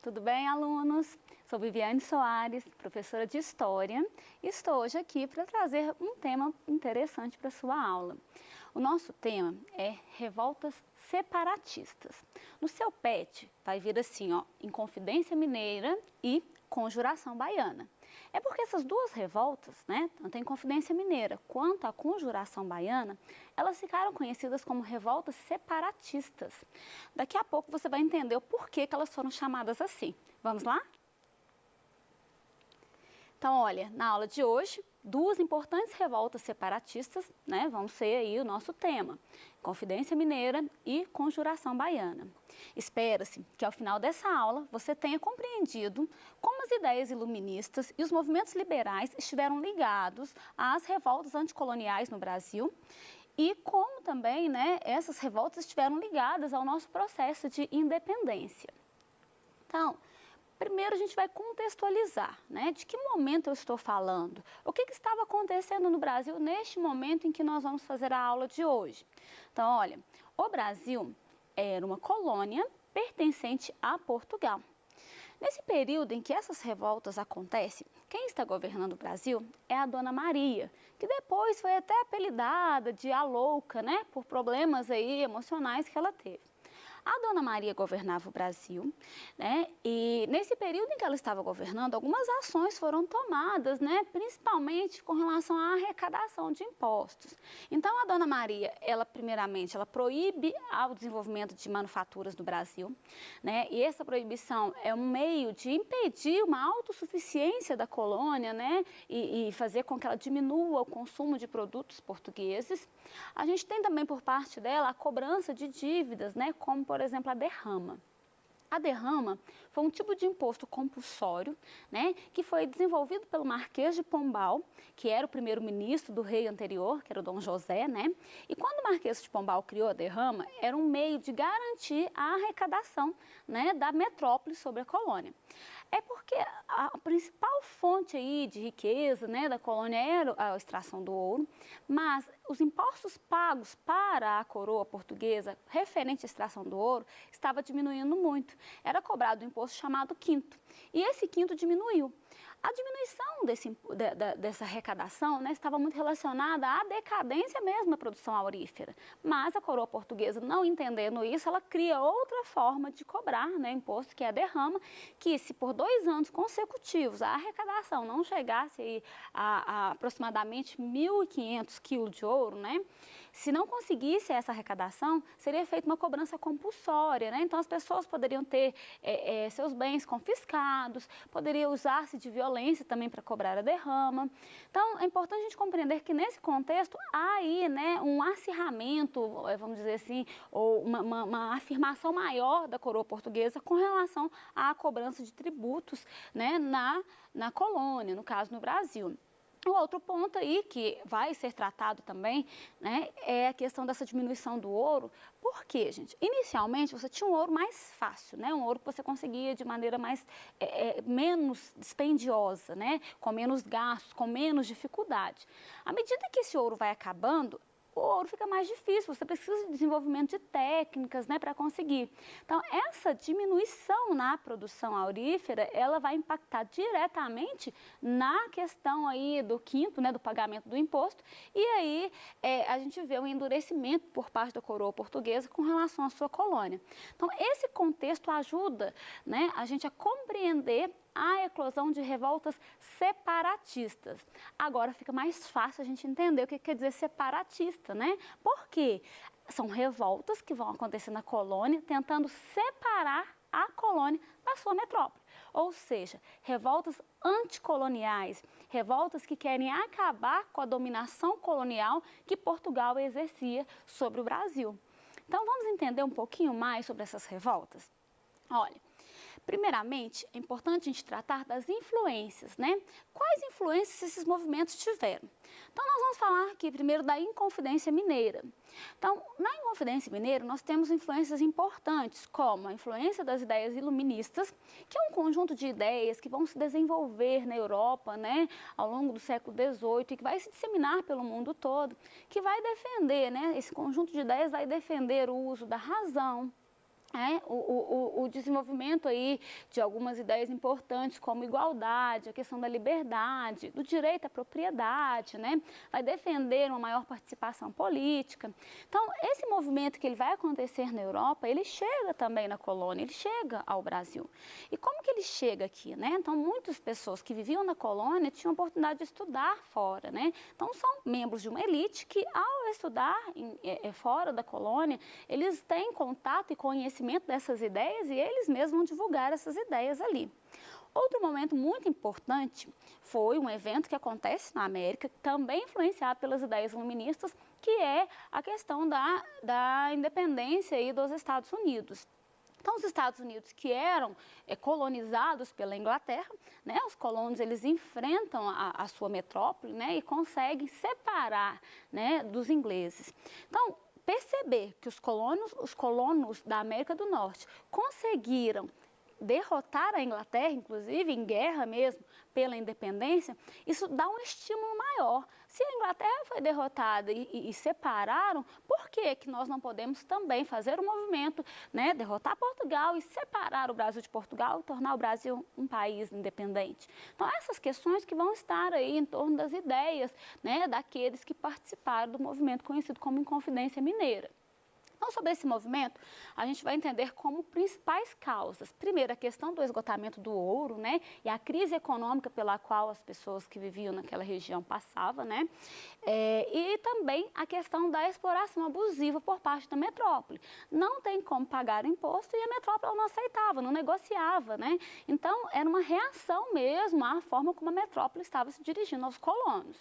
Tudo bem, alunos? Sou Viviane Soares, professora de História, e estou hoje aqui para trazer um tema interessante para a sua aula. O nosso tema é revoltas separatistas. No seu PET vai vir assim, ó, Inconfidência Mineira e Conjuração Baiana. É porque essas duas revoltas, né, tanto a Inconfidência Mineira quanto a Conjuração Baiana, elas ficaram conhecidas como revoltas separatistas. Daqui a pouco você vai entender o porquê que elas foram chamadas assim. Vamos lá? Então, olha, na aula de hoje, duas importantes revoltas separatistas, né, vão ser aí o nosso tema, Inconfidência Mineira e Conjuração Baiana. Espera-se que ao final dessa aula você tenha compreendido como as ideias iluministas e os movimentos liberais estiveram ligados às revoltas anticoloniais no Brasil e como também, né, essas revoltas estiveram ligadas ao nosso processo de independência. Então, primeiro a gente vai contextualizar, né, de que momento eu estou falando, o que estava acontecendo no Brasil neste momento em que nós vamos fazer a aula de hoje. Então, olha, o Brasil era uma colônia pertencente a Portugal. Nesse período em que essas revoltas acontecem, quem está governando o Brasil é a Dona Maria, que depois foi até apelidada de a louca, né, por problemas aí emocionais que ela teve. A Dona Maria governava o Brasil, né, e nesse período em que ela estava governando, algumas ações foram tomadas, né, principalmente com relação à arrecadação de impostos. Então, a Dona Maria, primeiramente, ela proíbe o desenvolvimento de manufaturas no Brasil, né, e essa proibição é um meio de impedir uma autossuficiência da colônia, né, e fazer com que ela diminua o consumo de produtos portugueses. A gente tem também por parte dela a cobrança de dívidas, né, como, por exemplo, a derrama. A derrama foi um tipo de imposto compulsório, né, que foi desenvolvido pelo Marquês de Pombal, que era o primeiro-ministro do rei anterior, que era o Dom José, né? E quando o Marquês de Pombal criou a derrama, era um meio de garantir a arrecadação, né, da metrópole sobre a colônia. É porque a principal fonte aí de riqueza, né, da colônia era a extração do ouro, mas os impostos pagos para a coroa portuguesa referente à extração do ouro estava diminuindo muito. Era cobrado um imposto chamado quinto, e esse quinto diminuiu. A diminuição dessa arrecadação, né, estava muito relacionada à decadência mesmo da produção aurífera, mas a coroa portuguesa, não entendendo isso, ela cria outra forma de cobrar, né, imposto, que é a derrama, que se por 2 anos consecutivos a arrecadação não chegasse aí a aproximadamente 1.500 quilos de ouro, né, se não conseguisse essa arrecadação, seria feita uma cobrança compulsória, né, então as pessoas poderiam ter seus bens confiscados, poderiam usar-se de violência também para cobrar a derrama. Então, é importante a gente compreender que nesse contexto há aí, né, um acirramento, vamos dizer assim, ou uma afirmação maior da coroa portuguesa com relação à cobrança de tributos, né, na colônia, no caso no Brasil. O outro ponto aí que vai ser tratado também, né, é a questão dessa diminuição do ouro. Por quê, gente? Inicialmente você tinha um ouro mais fácil, né, um ouro que você conseguia de maneira mais menos dispendiosa, né, com menos gastos, com menos dificuldade. À medida que esse ouro vai acabando, o ouro fica mais difícil, você precisa de desenvolvimento de técnicas, né, para conseguir. Então, essa diminuição na produção aurífera, ela vai impactar diretamente na questão aí do quinto, né, do pagamento do imposto, e aí a gente vê um endurecimento por parte da coroa portuguesa com relação à sua colônia. Então, esse contexto ajuda, né, a gente a compreender a eclosão de revoltas separatistas. Agora fica mais fácil a gente entender o que quer dizer separatista, né? Por quê? São revoltas que vão acontecer na colônia tentando separar a colônia da sua metrópole. Ou seja, revoltas anticoloniais, revoltas que querem acabar com a dominação colonial que Portugal exercia sobre o Brasil. Então vamos entender um pouquinho mais sobre essas revoltas? Olha, primeiramente, é importante a gente tratar das influências, né? Quais influências esses movimentos tiveram? Então, nós vamos falar aqui primeiro da Inconfidência Mineira. Então, na Inconfidência Mineira, nós temos influências importantes, como a influência das ideias iluministas, que é um conjunto de ideias que vão se desenvolver na Europa, né, ao longo do século XVIII e que vai se disseminar pelo mundo todo, que vai defender, né, esse conjunto de ideias vai defender o uso da razão, o desenvolvimento aí de algumas ideias importantes, como igualdade, a questão da liberdade, do direito à propriedade, né? Vai defender uma maior participação política. Então, esse movimento que ele vai acontecer na Europa, ele chega também na colônia, ele chega ao Brasil. E como que ele chega aqui, né? Então, muitas pessoas que viviam na colônia tinham a oportunidade de estudar fora, né? Então, são membros de uma elite que, ao estudar fora da colônia, eles têm contato e conhecimento dessas ideias e eles mesmos vão divulgar essas ideias ali. Outro momento muito importante foi um evento que acontece na América, também influenciado pelas ideias iluministas, que é a questão da independência aí dos Estados Unidos. Então, os Estados Unidos, que eram colonizados pela Inglaterra, né, os colonos eles enfrentam a sua metrópole, né, e conseguem separar, né, dos ingleses. Então, perceber que os colonos da América do Norte conseguiram derrotar a Inglaterra, inclusive em guerra mesmo, pela independência, isso dá um estímulo maior. Se a Inglaterra foi derrotada e separaram, por que nós não podemos também fazer um movimento, né, derrotar Portugal e separar o Brasil de Portugal e tornar o Brasil um país independente? Então, essas questões que vão estar aí em torno das ideias, né, daqueles que participaram do movimento conhecido como Inconfidência Mineira. Então, sobre esse movimento, a gente vai entender como principais causas. Primeiro, a questão do esgotamento do ouro, né? E a crise econômica pela qual as pessoas que viviam naquela região passavam, né? E também a questão da exploração abusiva por parte da metrópole. Não tem como pagar imposto e a metrópole não aceitava, não negociava, né? Então, era uma reação mesmo à forma como a metrópole estava se dirigindo aos colonos.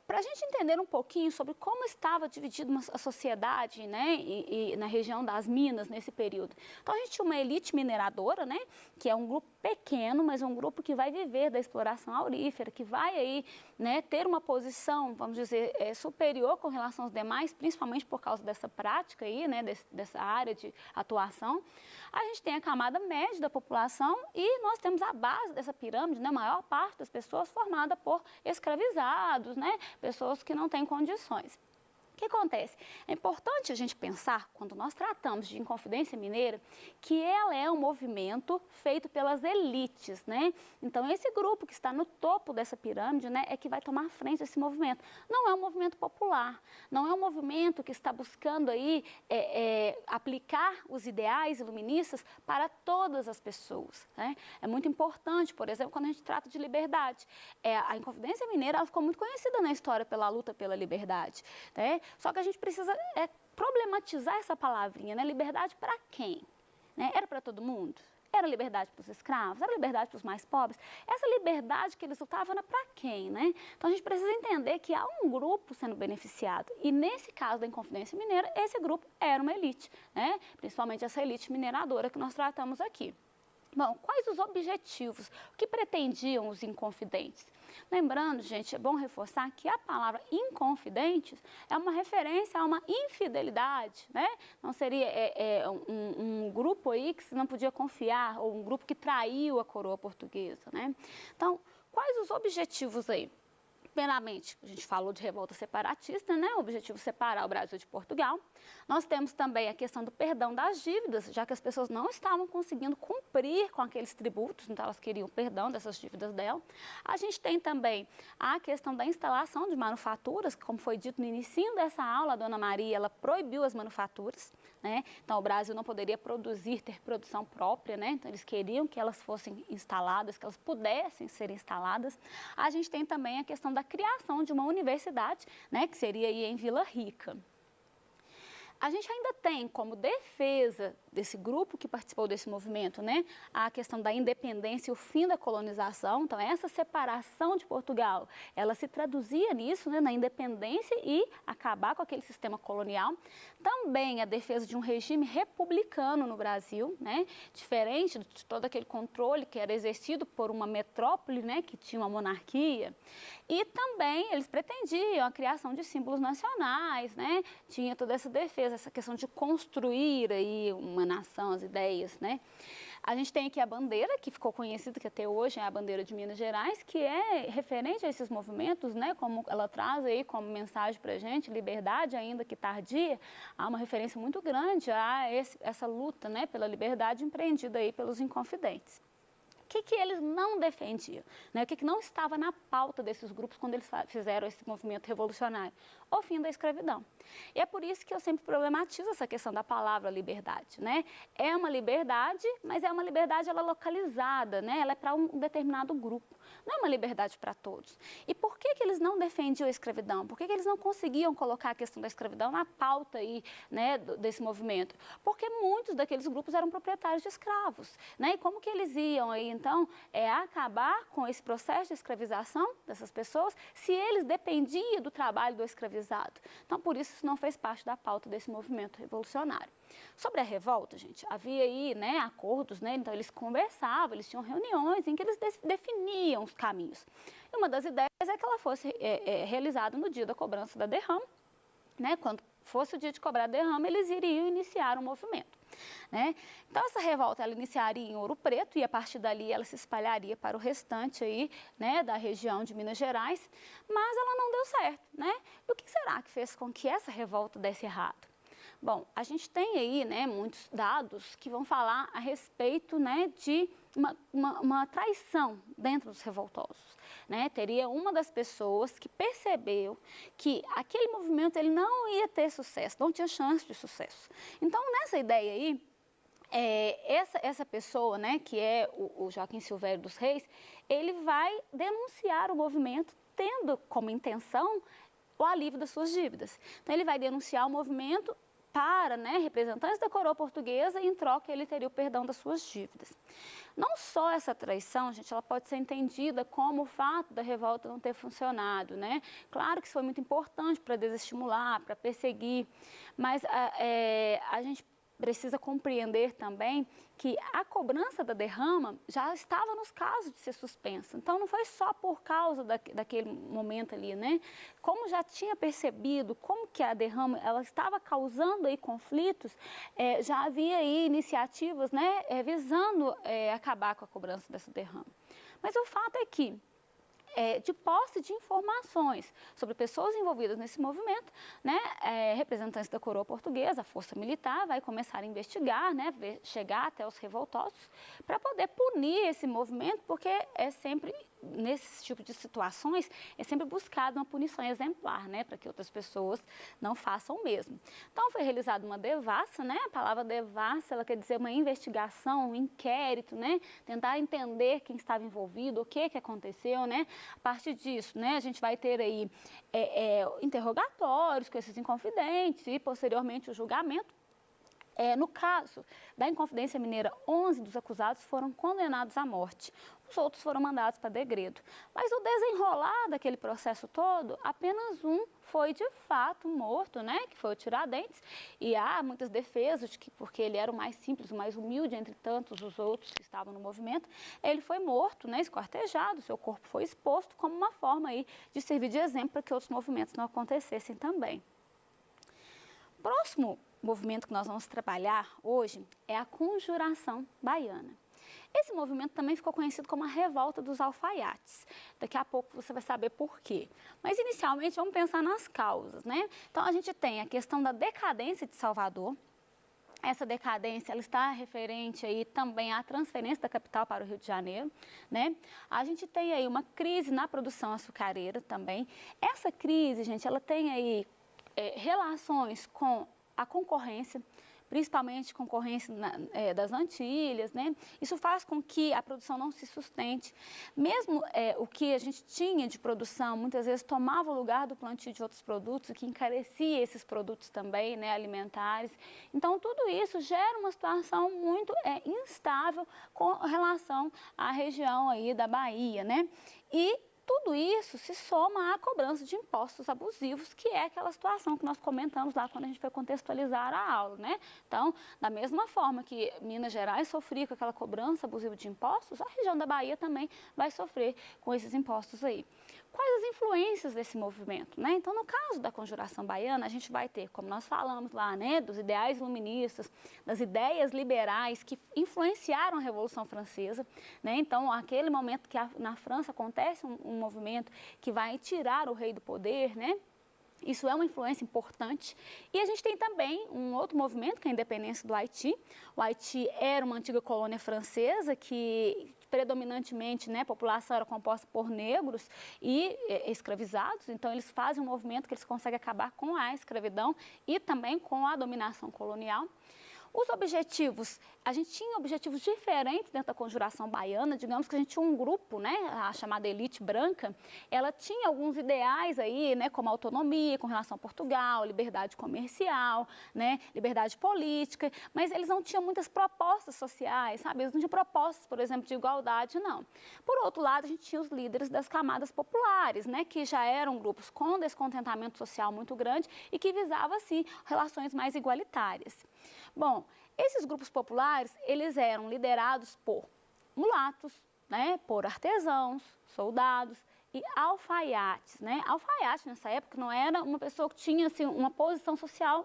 Para a gente entender um pouquinho sobre como estava dividida a sociedade, né, e na região das Minas nesse período. Então, a gente tinha uma elite mineradora, né, que é um grupo pequeno, mas um grupo que vai viver da exploração aurífera, que vai aí, né, ter uma posição, vamos dizer, superior com relação aos demais, principalmente por causa dessa prática aí, né, dessa área de atuação. A gente tem a camada média da população e nós temos a base dessa pirâmide, né, a maior parte das pessoas formada por escravizados, né, pessoas que não têm condições. O que acontece? É importante a gente pensar, quando nós tratamos de Inconfidência Mineira, que ela é um movimento feito pelas elites, né? Então, esse grupo que está no topo dessa pirâmide, né, é que vai tomar frente desse movimento. Não é um movimento popular, não é um movimento que está buscando aí aplicar os ideais iluministas para todas as pessoas, né? É muito importante, por exemplo, quando a gente trata de liberdade. A Inconfidência Mineira ela ficou muito conhecida na história pela luta pela liberdade, né? Só que a gente precisa problematizar essa palavrinha, né? Liberdade para quem? Né? Era para todo mundo? Era liberdade para os escravos? Era liberdade para os mais pobres? Essa liberdade que eles lutavam era para quem, né? Então, a gente precisa entender que há um grupo sendo beneficiado. E, nesse caso da Inconfidência Mineira, esse grupo era uma elite, né? Principalmente essa elite mineradora que nós tratamos aqui. Bom, quais os objetivos? O que pretendiam os inconfidentes? Lembrando, gente, é bom reforçar que a palavra inconfidentes é uma referência a uma infidelidade, né? Não seria um grupo aí que se não podia confiar, ou um grupo que traiu a coroa portuguesa, né? Então, quais os objetivos aí? Primeiramente, a gente falou de revolta separatista, né? O objetivo é separar o Brasil de Portugal. Nós temos também a questão do perdão das dívidas, já que as pessoas não estavam conseguindo cumprir com aqueles tributos, então elas queriam perdão dessas dívidas dela. A gente tem também a questão da instalação de manufaturas, como foi dito no início dessa aula, a Dona Maria, ela proibiu as manufaturas, né? Então, o Brasil não poderia produzir, ter produção própria, né? Então, eles queriam que elas fossem instaladas, que elas pudessem ser instaladas. A gente tem também a questão da criação de uma universidade, né? Que seria aí em Vila Rica. A gente ainda tem como defesa desse grupo que participou desse movimento, né, a questão da independência e o fim da colonização. Então, essa separação de Portugal, ela se traduzia nisso, né, na independência e acabar com aquele sistema colonial. Também a defesa de um regime republicano no Brasil, né, diferente de todo aquele controle que era exercido por uma metrópole, né, que tinha uma monarquia. E também eles pretendiam a criação de símbolos nacionais, né, tinha toda essa defesa, essa questão de construir aí uma nação, as ideias, né. A gente tem aqui a bandeira, que ficou conhecida, que até hoje é a bandeira de Minas Gerais, que é referente a esses movimentos, né, como ela traz aí como mensagem para a gente, liberdade ainda que tardia, há uma referência muito grande a essa luta, né, pela liberdade empreendida aí pelos Inconfidentes. O que eles não defendiam, né? O que não estava na pauta desses grupos quando eles fizeram esse movimento revolucionário? O fim da escravidão. E é por isso que eu sempre problematizo essa questão da palavra liberdade, né? É uma liberdade, mas é uma liberdade ela localizada, né? Ela é para um determinado grupo, não é uma liberdade para todos. E por que eles não defendiam a escravidão? Por que eles não conseguiam colocar a questão da escravidão na pauta aí, né, desse movimento? Porque muitos daqueles grupos eram proprietários de escravos, né? E como que eles iam aí, então, acabar com esse processo de escravização dessas pessoas se eles dependiam do trabalho do escravizado? Então, por isso não fez parte da pauta desse movimento revolucionário. Sobre a revolta, gente, havia aí, né, acordos, né? Então eles conversavam, eles tinham reuniões em que eles definiam os caminhos. E uma das ideias é que ela fosse realizada no dia da cobrança da derrama, né? Quando fosse o dia de cobrar a derrama, eles iriam iniciar um movimento, né? Então essa revolta ela iniciaria em Ouro Preto e a partir dali ela se espalharia para o restante aí, né, da região de Minas Gerais, mas ela não deu certo, né? E o que será que fez com que essa revolta desse errado? Bom, a gente tem aí, né, muitos dados que vão falar a respeito, né, de uma traição dentro dos revoltosos, né? Teria uma das pessoas que percebeu que aquele movimento ele não ia ter sucesso, não tinha chance de sucesso. Então, nessa ideia aí, essa pessoa, né, que é o Joaquim Silvério dos Reis, ele vai denunciar o movimento tendo como intenção o alívio das suas dívidas. Então, ele vai denunciar o movimento para, né, representantes da coroa portuguesa e em troca ele teria o perdão das suas dívidas. Não só essa traição, gente, ela pode ser entendida como o fato da revolta não ter funcionado, né? Claro que isso foi muito importante para desestimular, para perseguir, mas a gente precisa compreender também que a cobrança da derrama já estava nos casos de ser suspensa. Então, não foi só por causa daquele momento ali, né? Como já tinha percebido como que a derrama ela estava causando aí conflitos, já havia aí iniciativas, né, visando acabar com a cobrança dessa derrama. Mas o fato é que de posse de informações sobre pessoas envolvidas nesse movimento, né, representantes da coroa portuguesa, a força militar, vai começar a investigar, né, chegar até os revoltosos, para poder punir esse movimento, porque é sempre, nesse tipo de situações, é sempre buscado uma punição exemplar, né, para que outras pessoas não façam o mesmo. Então, foi realizada uma devassa, né, a palavra devassa, ela quer dizer uma investigação, um inquérito, né, tentar entender quem estava envolvido, o que aconteceu, né. A partir disso, né, a gente vai ter aí interrogatórios com esses inconfidentes e, posteriormente, o julgamento. No caso da Inconfidência Mineira, 11 dos acusados foram condenados à morte. Os outros foram mandados para degredo. Mas o desenrolar daquele processo todo, apenas um foi de fato morto, né? Que foi o Tiradentes. E há muitas defesas de que, porque ele era o mais simples, o mais humilde entre tantos os outros que estavam no movimento, ele foi morto, né? Esquartejado, seu corpo foi exposto como uma forma aí de servir de exemplo para que outros movimentos não acontecessem também. Próximo movimento que nós vamos trabalhar hoje é a Conjuração Baiana. Esse movimento também ficou conhecido como a Revolta dos Alfaiates. Daqui a pouco você vai saber por quê. Mas, inicialmente, vamos pensar nas causas, né? Então, a gente tem a questão da decadência de Salvador. Essa decadência ela está referente aí também à transferência da capital para o Rio de Janeiro, né? A gente tem aí uma crise na produção açucareira também. Essa crise, gente, ela tem aí relações com a concorrência, principalmente concorrência das Antilhas, né? Isso faz com que a produção não se sustente. Mesmo o que a gente tinha de produção, muitas vezes tomava o lugar do plantio de outros produtos, o que encarecia esses produtos também, né, alimentares. Então, tudo isso gera uma situação muito instável com relação à região aí da Bahia, né? E tudo isso se soma à cobrança de impostos abusivos, que é aquela situação que nós comentamos lá quando a gente foi contextualizar a aula, né? Então, da mesma forma que Minas Gerais sofria com aquela cobrança abusiva de impostos, a região da Bahia também vai sofrer com esses impostos aí. quais as influências desse movimento, né? Então, no caso da Conjuração Baiana, a gente vai ter, como nós falamos lá, né, dos ideais iluministas, das ideias liberais que influenciaram a Revolução Francesa, né? Então, aquele momento que na França acontece um movimento que vai tirar o rei do poder, né? Isso é uma influência importante. E a gente tem também um outro movimento, que é a independência do Haiti. O Haiti era uma antiga colônia francesa que predominantemente, né, a população era composta por negros e escravizados. Então, eles fazem um movimento que eles conseguem acabar com a escravidão e também com a dominação colonial. Os objetivos, a gente tinha objetivos diferentes dentro da Conjuração Baiana, digamos que a gente tinha um grupo, né, a chamada elite branca, ela tinha alguns ideais aí, né, como autonomia com relação a Portugal, liberdade comercial, né, liberdade política, mas eles não tinham muitas propostas sociais, sabe, eles não tinham propostas, por exemplo, de igualdade, não. Por outro lado, a gente tinha os líderes das camadas populares, né, que já eram grupos com descontentamento social muito grande e que visavam, assim, relações mais igualitárias. Bom, esses grupos populares, eles eram liderados por mulatos, né, por artesãos, soldados e alfaiates, né? Alfaiate, nessa época, não era uma pessoa que tinha, assim, uma posição social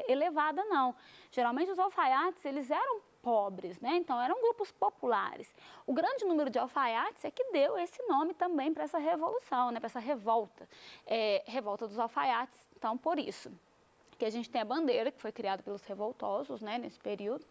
elevada, não. Geralmente, os alfaiates, eles eram pobres, né? Então, eram grupos populares. O grande número de alfaiates é que deu esse nome também para essa revolução, né, para essa revolta. Revolta dos alfaiates, então, por isso que a gente tem a bandeira, que foi criada pelos revoltosos, né, nesse período.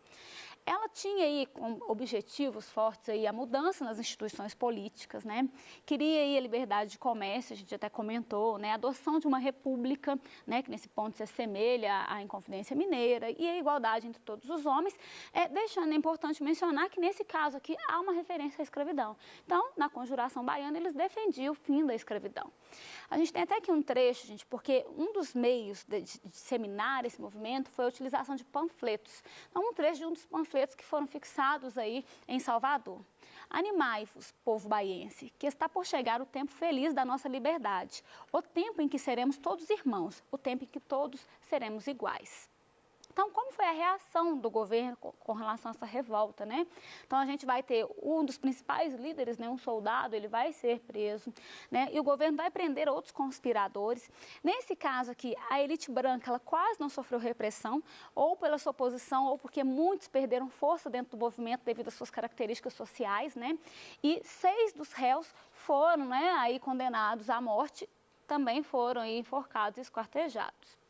Ela tinha aí como objetivos fortes aí a mudança nas instituições políticas, né? Queria aí a liberdade de comércio, a gente até comentou, né? A adoção de uma república, né? Que nesse ponto se assemelha à Inconfidência Mineira e a igualdade entre todos os homens, deixando é importante mencionar que nesse caso aqui há uma referência à escravidão. Então, na Conjuração Baiana, eles defendiam o fim da escravidão. A gente tem até aqui um trecho, gente, porque um dos meios de disseminar esse movimento foi a utilização de panfletos. Então, um trecho de um dos panfletos que foram fixados aí em Salvador. Animai-vos, povo baiense, que está por chegar o tempo feliz da nossa liberdade, o tempo em que seremos todos irmãos, o tempo em que todos seremos iguais. Então, como foi a reação do governo com relação a essa revolta, né? Então, a gente vai ter um dos principais líderes, né, um soldado, ele vai ser preso, né? E o governo vai prender outros conspiradores. Nesse caso aqui, a elite branca, ela quase não sofreu repressão, ou pela sua posição, ou porque muitos perderam força dentro do movimento devido às suas características sociais, né? E 6 dos réus foram, né, aí condenados à morte, também foram aí enforcados e esquartejados.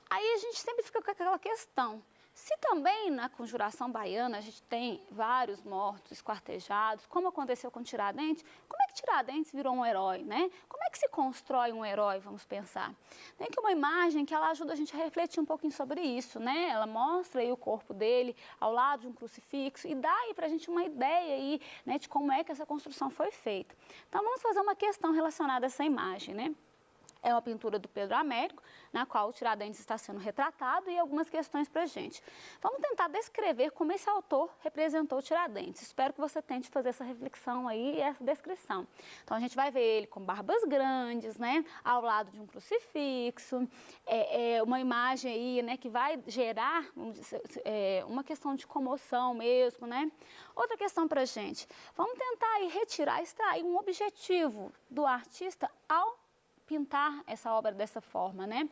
Aí a gente sempre fica com aquela questão, se também na Conjuração Baiana a gente tem vários mortos, esquartejados, como aconteceu com Tiradentes, como é que Tiradentes virou um herói, né? Como é que se constrói um herói, vamos pensar? Tem aqui uma imagem que ela ajuda a gente a refletir um pouquinho sobre isso, né? Ela mostra aí o corpo dele ao lado de um crucifixo e dá aí pra gente uma ideia aí, né, de como é que essa construção foi feita. Então vamos fazer uma questão relacionada a essa imagem, né? É uma pintura do Pedro Américo, na qual o Tiradentes está sendo retratado e algumas questões para a gente. Vamos tentar descrever como esse autor representou o Tiradentes. Espero que você tente fazer essa reflexão aí e essa descrição. Então, a gente vai ver ele com barbas grandes, né, ao lado de um crucifixo, uma imagem aí, né, que vai gerar, vamos dizer, uma questão de comoção mesmo, né. Outra questão para a gente, vamos tentar aí retirar, extrair um objetivo do artista ao pintar essa obra dessa forma, né?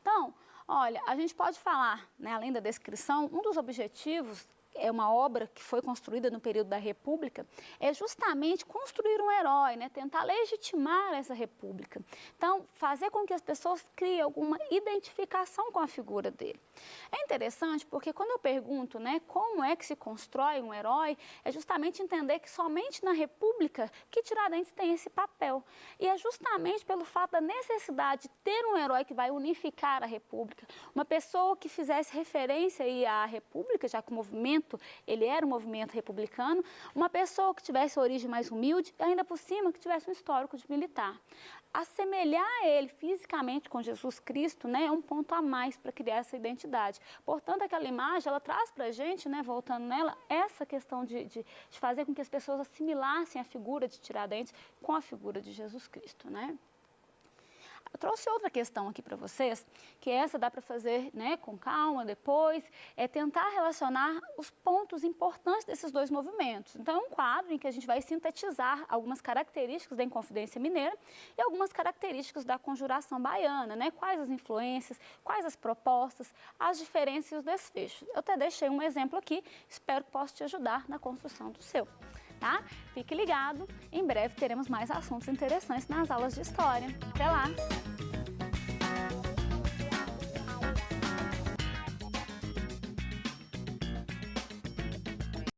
Então, olha, a gente pode falar, né, além da descrição, um dos objetivos é uma obra que foi construída no período da República, é justamente construir um herói, né? Tentar legitimar essa República. Então, fazer com que as pessoas criem alguma identificação com a figura dele. É interessante porque quando eu pergunto, né, como é que se constrói um herói, é justamente entender que somente na República que Tiradentes tem esse papel. E é justamente pelo fato da necessidade de ter um herói que vai unificar a República, uma pessoa que fizesse referência aí à República, já que o movimento ele era um movimento republicano, uma pessoa que tivesse origem mais humilde e ainda por cima que tivesse um histórico de militar. Assemelhar ele fisicamente com Jesus Cristo, né, é um ponto a mais para criar essa identidade. Portanto, aquela imagem, ela traz para a gente, né, voltando nela, essa questão de fazer com que as pessoas assimilassem a figura de Tiradentes com a figura de Jesus Cristo, né? Eu trouxe outra questão aqui para vocês, que essa dá para fazer, né, com calma depois, é tentar relacionar os pontos importantes desses dois movimentos. Então, é um quadro em que a gente vai sintetizar algumas características da Inconfidência Mineira e algumas características da Conjuração Baiana, né? Quais as influências, quais as propostas, as diferenças e os desfechos. Eu até deixei um exemplo aqui, espero que possa te ajudar na construção do seu. Tá? Fique ligado, em breve teremos mais assuntos interessantes nas aulas de História. Até lá!